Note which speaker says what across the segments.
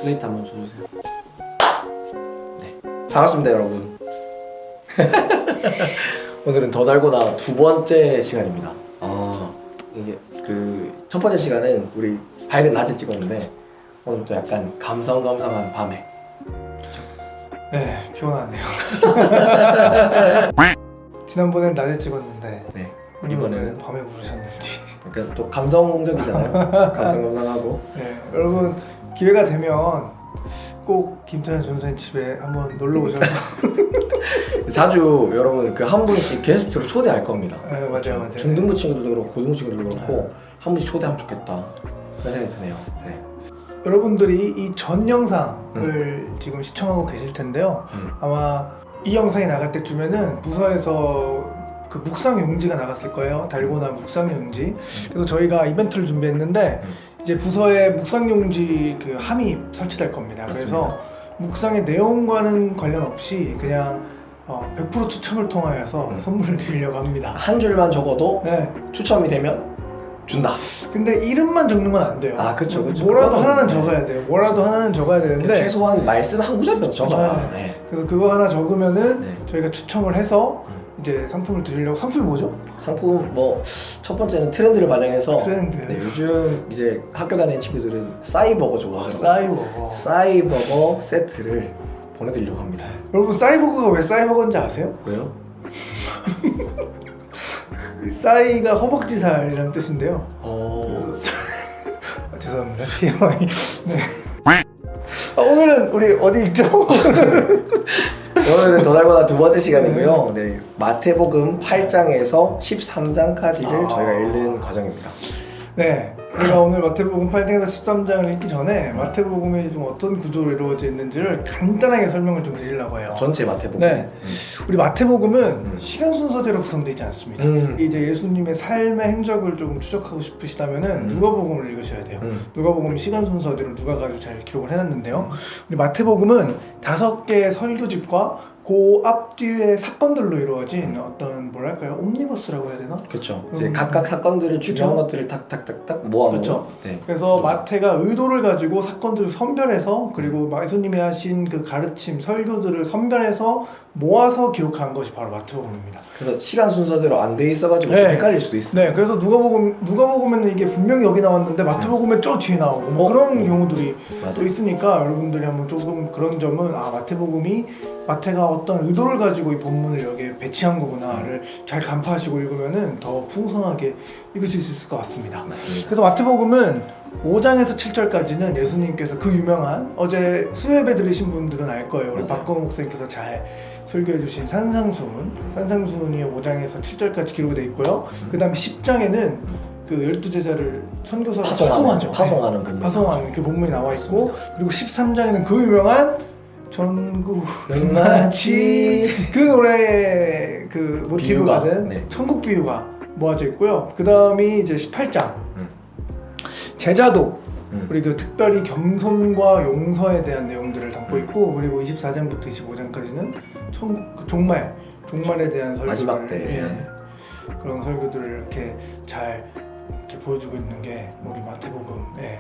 Speaker 1: 슬레이트 한번 줘주세요. 네, 반갑습니다 여러분. 오늘은 더 달고나 두 번째 시간입니다. 이게 그 첫 번째 시간은 우리 밝은 낮에 찍었는데 오늘도 약간 감성감성한 밤에.
Speaker 2: 네, 피곤하네요. 지난번엔 낮에 찍었는데
Speaker 1: 네,
Speaker 2: 이번에는 밤에 부르셨는지.
Speaker 1: 그러니까 또 감성적이잖아요. 감성감성하고.
Speaker 2: 네, 여러분 기회가 되면 꼭 김태현 전사님 집에 한번 놀러 오셔서.
Speaker 1: 자주 여러분 그 한 분씩 게스트로 초대할 겁니다.
Speaker 2: 네, 맞아요.
Speaker 1: 중등부 친구들도 그렇고 고등부 친구들도 그렇고 한 분씩 초대하면 좋겠다 그런 생각이 드네요. 네.
Speaker 2: 여러분들이 이 전 영상을 지금 시청하고 계실 텐데요. 아마 이 영상이 나갈 때쯤에는 부서에서 그 묵상 용지가 나갔을 거예요. 달고나 묵상 용지. 그래서 저희가 이벤트를 준비했는데 이제 부서에 묵상 용지 그 함이 설치될 겁니다.
Speaker 1: 맞습니다.
Speaker 2: 그래서 묵상의 내용과는 관련 없이 그냥 100% 추첨을 통하여서 선물을 드리려고 합니다.
Speaker 1: 한 줄만 적어도
Speaker 2: 네.
Speaker 1: 추첨이 되면 준다.
Speaker 2: 근데 이름만 적는 건 안 돼요.
Speaker 1: 아, 그쵸.
Speaker 2: 뭐라도
Speaker 1: 그거는-
Speaker 2: 하나는 적어야 돼요. 뭐라도 하나는 적어야 되는데
Speaker 1: 최소한 말씀 한 구절이라도 적어라.
Speaker 2: 네.
Speaker 1: 네.
Speaker 2: 그래서 그거 하나 적으면은
Speaker 1: 네.
Speaker 2: 저희가 추첨을 해서 이제 상품을 드리려고. 상품이 뭐죠?
Speaker 1: 상품 뭐 첫 번째는 트렌드를 반영해서
Speaker 2: 트렌드.
Speaker 1: 네, 요즘 이제 학교 다니는 친구들은 싸이버거 좋아하더라고요.
Speaker 2: 싸이버거.
Speaker 1: 싸이버거 세트를 보내드리려고 합니다.
Speaker 2: 여러분 싸이버거가 왜 싸이버거인지 아세요?
Speaker 1: 왜요?
Speaker 2: 이 싸이가 허벅지살이라는 뜻인데요. 죄송합니다. TMI. 네. 오늘은 우리 어디 읽죠?
Speaker 1: 오늘은 더 달고나 두 번째 시간이고요. 네, 마태복음 8장에서 13장까지를 저희가 읽는 과정입니다.
Speaker 2: 네. 우리가 오늘 마태복음 8장에서 13장을 읽기 전에 마태복음이 좀 어떤 구조로 이루어져 있는지를 간단하게 설명을 좀 드리려고 해요.
Speaker 1: 전체 마태복음.
Speaker 2: 네. 우리 마태복음은 시간 순서대로 구성되어 있지 않습니다.
Speaker 1: 음.
Speaker 2: 이제 예수님의 삶의 행적을 조금 추적하고 싶으시다면은 누가복음을 읽으셔야 돼요. 누가복음 시간 순서대로 누가 가지고 잘 기록을 해놨는데요. 우리 마태복음은 5개의 설교집과 그 앞뒤의 사건들로 이루어진 어떤 뭐랄까요? 옴니버스라고 해야 되나?
Speaker 1: 그렇죠. 이제 각각 사건들을 중요한 것들을 탁탁탁탁 모아놓은.
Speaker 2: 그쵸.
Speaker 1: 네.
Speaker 2: 그래서 마태가 의도를 가지고 사건들을 선별해서 그리고 예수님이 하신 그 가르침, 설교들을 선별해서 모아서 기록한 것이 바로 마태복음입니다.
Speaker 1: 그래서 시간 순서대로 안 돼 있어가지고
Speaker 2: 네.
Speaker 1: 헷갈릴 수도 있어요.
Speaker 2: 네, 그래서 누가복음에는 이게 분명히 여기 나왔는데 마태복음에 저 뒤에 나오고 뭐 그런 경우들이
Speaker 1: 맞아요.
Speaker 2: 또 있으니까 여러분들이 한번 조금 그런 점은 마태가 어떤 의도를 가지고 이 본문을 여기에 배치한 거구나를 잘 간파하시고 읽으면은 더 풍성하게 읽으실 수 있을 것 같습니다.
Speaker 1: 맞습니다.
Speaker 2: 그래서 마태복음은 5장에서 7절까지는 예수님께서 그 유명한 어제 수요예배 들으신 분들은 알 거예요. 우리
Speaker 1: 맞아요.
Speaker 2: 박광호 목사님께서 잘 설교해 주신 산상수훈이 5장에서 7절까지 기록되어 있고요. 그 다음에 10장에는 그 12제자를 선교사로
Speaker 1: 파송하는 부분.
Speaker 2: 파송하는 그 본문이 나와 있고, 그리고 13장에는 그 유명한 전국
Speaker 1: 마치
Speaker 2: 그 노래 그 모티브
Speaker 1: 비유가,
Speaker 2: 받은
Speaker 1: 네.
Speaker 2: 천국 비유가 모아져 있고요. 그 다음이 이제 18장 제자도 우리 그 특별히 겸손과 용서에 대한 내용들을 담고 있고, 그리고 24장부터 25장까지는 천국 그 종말에 대한 설교를,
Speaker 1: 마지막 때에 대한.
Speaker 2: 그런 설교들을 이렇게 잘 이렇게 보여주고 있는 게 우리 마태복음의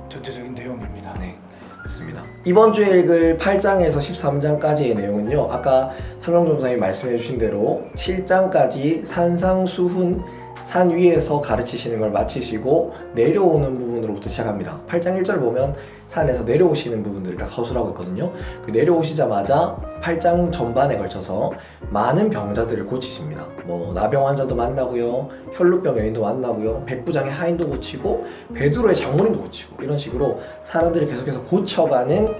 Speaker 2: 전체적인 내용입니다.
Speaker 1: 네, 그렇습니다. 이번 주에 읽을 8장에서 13장까지의 내용은요, 아까 삼영종 선생님이 말씀해 주신 대로 7장까지 산상수훈 산 위에서 가르치시는 걸 마치시고 내려오는 부분으로부터 시작합니다. 8장 1절 보면 산에서 내려오시는 부분들을 다 거술하고 있거든요. 그 내려오시자마자 8장 전반에 걸쳐서 많은 병자들을 고치십니다. 뭐 나병 환자도 만나고요, 혈루병 여인도 만나고요, 백부장의 하인도 고치고 베드로의 장모님도 고치고, 이런 식으로 사람들을 계속해서 고쳐가는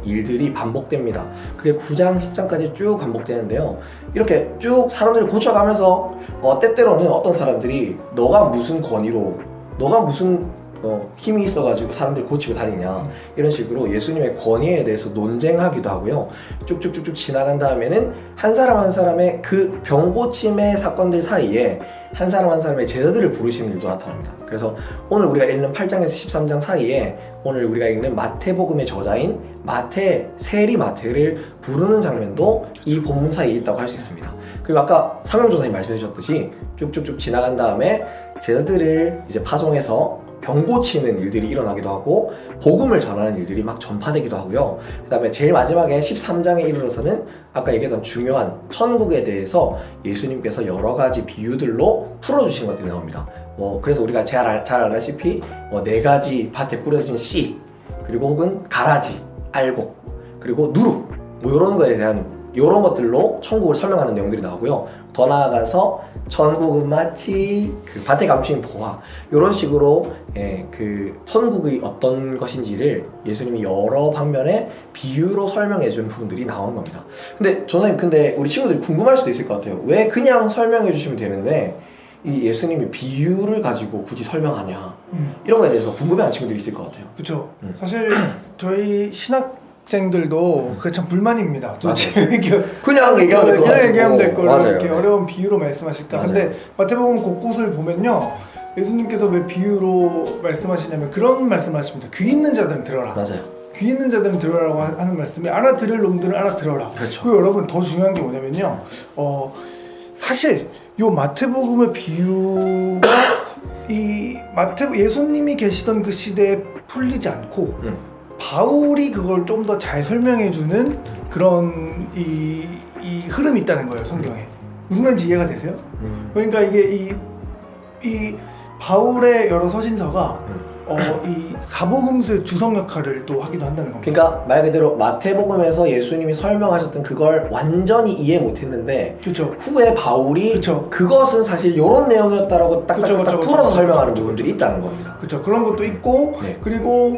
Speaker 1: 일들이 반복됩니다. 그게 9장 10장까지 쭉 반복되는데요. 이렇게 쭉 사람들을 고쳐가면서 때때로는 어떤 사람들이 너가 무슨 권위로, 너가 무슨 힘이 있어가지고 사람들을 고치고 다니냐, 이런 식으로 예수님의 권위에 대해서 논쟁하기도 하고요. 쭉쭉쭉쭉 지나간 다음에는 한 사람 한 사람의 그 병고침의 사건들 사이에 한 사람 한 사람의 제자들을 부르시는 일도 나타납니다. 그래서 오늘 우리가 읽는 8장에서 13장 사이에 오늘 우리가 읽는 마태복음의 저자인 마태, 세리 마태를 부르는 장면도 이 본문 사이에 있다고 할 수 있습니다. 그리고 아까 상명조사님 말씀해 주셨듯이 쭉쭉쭉 지나간 다음에 제자들을 이제 파송해서 병 고치는 일들이 일어나기도 하고 복음을 전하는 일들이 막 전파되기도 하고요. 그 다음에 제일 마지막에 13장에 이르러서는 아까 얘기했던 중요한 천국에 대해서 예수님께서 여러 가지 비유들로 풀어주신 것들이 나옵니다. 그래서 우리가 잘 알다시피 4가지 밭에 뿌려진 씨, 그리고 혹은 가라지, 알곡, 그리고 누룩, 이런 거에 대한 이런 것들로 천국을 설명하는 내용들이 나오고요. 더 나아가서 천국은 마치 그 밭에 감추인 보화, 이런 식으로 그 천국의 어떤 것인지를 예수님이 여러 방면에 비유로 설명해 준 부분들이 나오는 겁니다. 근데 전사님, 근데 우리 친구들이 궁금할 수도 있을 것 같아요. 왜 그냥 설명해 주시면 되는데 이 예수님이 비유를 가지고 굳이 설명하냐, 이런 거에 대해서 궁금해하는 친구들이 있을 것 같아요.
Speaker 2: 그렇죠. 사실 저희 신학생들도 그게 참 불만입니다. 도대체
Speaker 1: 그냥 얘기하면 될 것 같고,
Speaker 2: 얘기하면 될 거를
Speaker 1: 맞아요.
Speaker 2: 이렇게 어려운 비유로 말씀하실까.
Speaker 1: 맞아요.
Speaker 2: 근데 마태복음 곳곳을 보면요, 예수님께서 왜 비유로 말씀하시냐면 그런 말씀을 하십니다. 귀 있는 자들은 들어라.
Speaker 1: 맞아요.
Speaker 2: 귀 있는 자들은 들어라고 하는 말씀이 알아들을 놈들은 알아들어라.
Speaker 1: 그렇죠.
Speaker 2: 그리고 여러분 더 중요한 게 뭐냐면요, 사실 요 마태복음의 비유가 예수님이 계시던 그 시대에 풀리지 않고 바울이 그걸 좀 더 잘 설명해주는 그런 이 흐름이 있다는 거예요, 성경에. 무슨 말인지 이해가 되세요? 그러니까 이게 이 바울의 여러 서신서가 이 사복음서의 주석 역할을 또 하기도 한다는 겁니다.
Speaker 1: 그러니까 말 그대로 마태복음에서 예수님이 설명하셨던 그걸 완전히 이해 못했는데,
Speaker 2: 그렇죠.
Speaker 1: 후에 바울이
Speaker 2: 그쵸.
Speaker 1: 그것은 사실 이런 내용이었다라고 딱딱딱
Speaker 2: 그쵸,
Speaker 1: 풀어서
Speaker 2: 그쵸.
Speaker 1: 설명하는 부분들이 있다는 겁니다.
Speaker 2: 그렇죠. 그런 것도 있고,
Speaker 1: 네.
Speaker 2: 그리고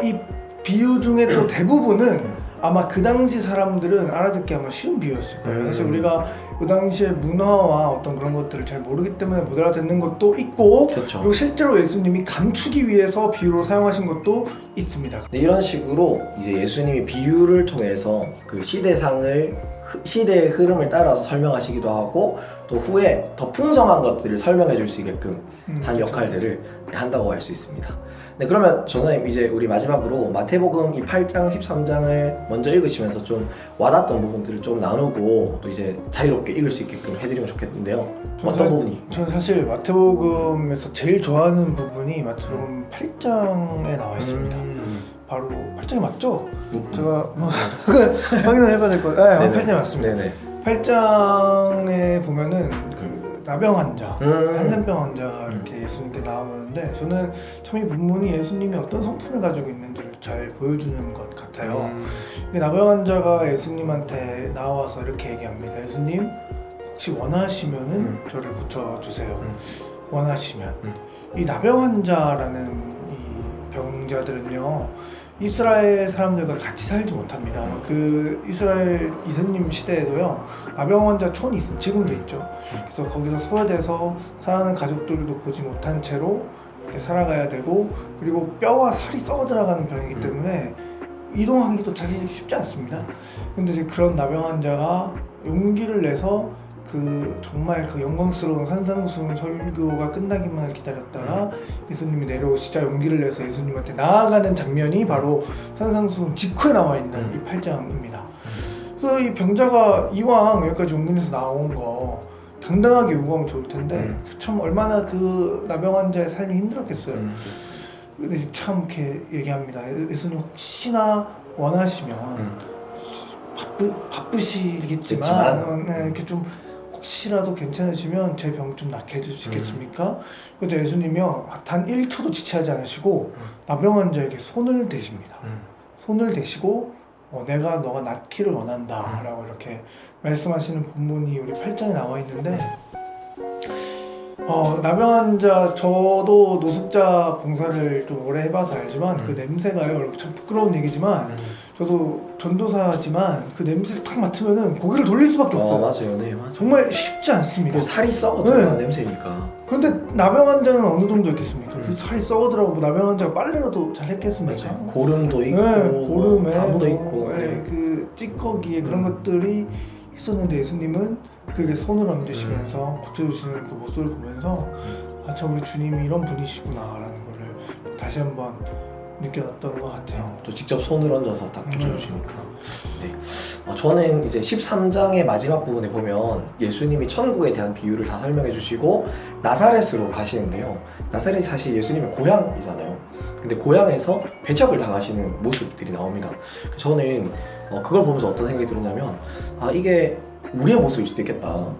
Speaker 2: 이 비유 중에 또 대부분은 아마 그 당시 사람들은 알아듣기 아마 쉬운 비유였을 거예요. 사실 우리가 그 당시의 문화와 어떤 그런 것들을 잘 모르기 때문에 못 알아듣는 것도 있고,
Speaker 1: 그렇죠.
Speaker 2: 그리고 실제로 예수님이 감추기 위해서 비유로 사용하신 것도 있습니다.
Speaker 1: 네, 이런 식으로 이제 예수님이 비유를 통해서 그 시대의 흐름을 따라서 설명하시기도 하고, 또 후에 더 풍성한 것들을 설명해 줄 수 있게끔 한 역할들을 한다고 할 수 있습니다. 네, 그러면 전사님, 이제 우리 마지막으로 마태복음 이 8장 13장을 먼저 읽으시면서 좀 와닿았던 부분들을 좀 나누고 또 이제 자유롭게 읽을 수 있게끔 해드리면 좋겠는데요. 어떤 부분이?
Speaker 2: 저는 사실 마태복음에서 제일 좋아하는 부분이 마태복음 8장에 나와 있습니다. 바로 8장이 맞죠? 제가 확인을 해봐야 될 것 같아요. 네, 8장이 맞습니다.
Speaker 1: 네네.
Speaker 2: 8장에 보면은 그 나병 환자, 한센병 환자 이렇게 예수님께 나오는데, 저는 참 이 본문이 예수님이 어떤 성품을 가지고 있는지를 잘 보여주는 것 같아요. 이 나병 환자가 예수님한테 나와서 이렇게 얘기합니다. 예수님, 혹시 원하시면은 저를 고쳐주세요. 원하시면. 이 나병 환자라는 이 병자들은요, 이스라엘 사람들과 같이 살지 못합니다. 그 이스라엘 이세님 시대에도요, 나병 환자 촌이 지금도 있죠. 그래서 거기서 소외돼서 사랑하는 가족들도 보지 못한 채로 이렇게 살아가야 되고, 그리고 뼈와 살이 썩어 들어가는 병이기 때문에 이동하기도 사실 쉽지 않습니다. 근데 이제 그런 나병 환자가 용기를 내서 정말 그 영광스러운 산상수훈 설교가 끝나기만을 기다렸다가 예수님이 내려오시자 용기를 내서 예수님한테 나아가는 장면이 바로 산상수훈 직후에 나와 있는 이 8장입니다. 그래서 이 병자가 이왕 여기까지 용기 내서 나온 거 당당하게 요구하면 좋을 텐데 참 얼마나 그 나병 환자의 삶이 힘들었겠어요. 근데 참 이렇게 얘기합니다. 예수님, 혹시나 원하시면 바쁘시겠지만 이렇게 좀 혹시라도 괜찮으시면 제 병 좀 낫게 해주시겠습니까? 그래서 예수님이요, 단 1초도 지체하지 않으시고 나병 환자에게 손을 대십니다. 손을 대시고 너가 낫기를 원한다 라고 이렇게 말씀하시는 본문이 우리 8장에 나와 있는데, 나병 환자, 저도 노숙자 봉사를 좀 오래 해봐서 알지만 그 냄새가요, 참 부끄러운 얘기지만 저도 전도사지만 그 냄새를 딱 맡으면은 고개를 돌릴 수밖에 없어요.
Speaker 1: 맞아요. 네, 맞아요.
Speaker 2: 정말 쉽지 않습니다.
Speaker 1: 살이 썩어 들어가는 냄새니까.
Speaker 2: 그런데 나병 환자는 어느 정도 있겠습니까? 그 살이 썩어 들어가고 나병 환자가 빨래라도 잘 했겠습니까?
Speaker 1: 맞아요. 고름도 있고,
Speaker 2: 고름에
Speaker 1: 다부도 있고,
Speaker 2: 그 찌꺼기에 그런 것들이 있었는데 예수님은 그에게 손을 얹으시면서 고쳐주시는 그 모습을 보면서 참 우리 주님이 이런 분이시구나 라는 거를 다시 한번 느껴졌던 것 같아요.
Speaker 1: 또 직접 손을 얹어서 딱 붙여주시니까. 네. 저는 이제 13장의 마지막 부분에 보면 예수님이 천국에 대한 비유를 다 설명해 주시고 나사렛으로 가시는데요. 나사렛이 사실 예수님의 고향이잖아요. 근데 고향에서 배척을 당하시는 모습들이 나옵니다. 저는 그걸 보면서 어떤 생각이 들었냐면 이게 우리의 모습일 수도 있겠다.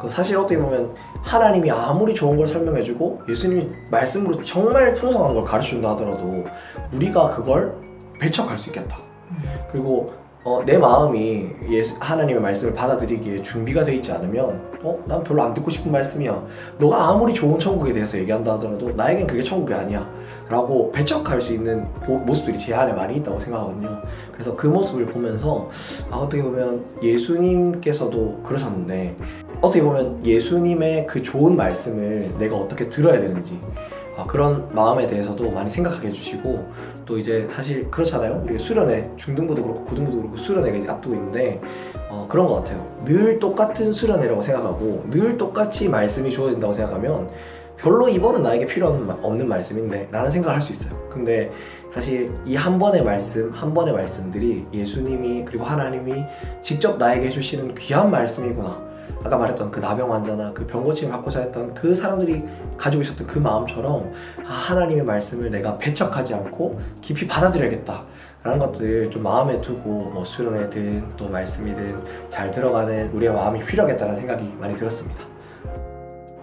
Speaker 1: 사실 어떻게 보면 하나님이 아무리 좋은 걸 설명해주고 예수님이 말씀으로 정말 풍성한 걸 가르쳐준다 하더라도 우리가 그걸 배척할 수 있겠다. 그리고 내 마음이 하나님의 말씀을 받아들이기에 준비가 되어 있지 않으면 난 별로 안 듣고 싶은 말씀이야. 너가 아무리 좋은 천국에 대해서 얘기한다 하더라도 나에겐 그게 천국이 아니야 라고 배척할 수 있는 모습들이 제 안에 많이 있다고 생각하거든요. 그래서 그 모습을 보면서 어떻게 보면 예수님께서도 그러셨는데 어떻게 보면 예수님의 그 좋은 말씀을 내가 어떻게 들어야 되는지 그런 마음에 대해서도 많이 생각하게 해주시고 또 이제 사실 그렇잖아요. 우리 수련회 중등부도 그렇고 고등부도 그렇고 수련회가 이제 앞두고 있는데 그런 것 같아요. 늘 똑같은 수련회라고 생각하고 늘 똑같이 말씀이 주어진다고 생각하면 별로 이번은 나에게 필요 없는 말씀인데 라는 생각을 할 수 있어요. 근데 사실 이 한 번의 말씀 한 번의 말씀들이 예수님이 그리고 하나님이 직접 나에게 해주시는 귀한 말씀이구나. 아까 말했던 그 나병 환자나 그 병 고침을 받고자 했던 그 사람들이 가지고 있었던 그 마음처럼 하나님의 말씀을 내가 배척하지 않고 깊이 받아들여야겠다 라는 것들을 좀 마음에 두고 수련회든 또 말씀이든 잘 들어가는 우리의 마음이 필요하겠다는 생각이 많이 들었습니다.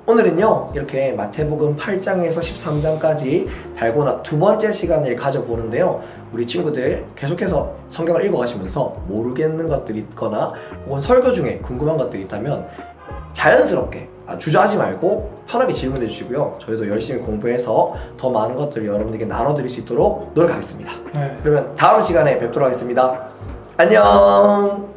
Speaker 1: 오늘은요 이렇게 마태복음 8장에서 13장까지 달고나 두 번째 시간을 가져보는데요. 우리 친구들 계속해서 성경을 읽어가시면서 모르겠는 것들이 있거나 혹은 설교 중에 궁금한 것들이 있다면 자연스럽게 주저하지 말고 편하게 질문해 주시고요. 저희도 열심히 공부해서 더 많은 것들을 여러분들께 나눠드릴 수 있도록 노력하겠습니다.
Speaker 2: 네.
Speaker 1: 그러면 다음 시간에 뵙도록 하겠습니다. 안녕.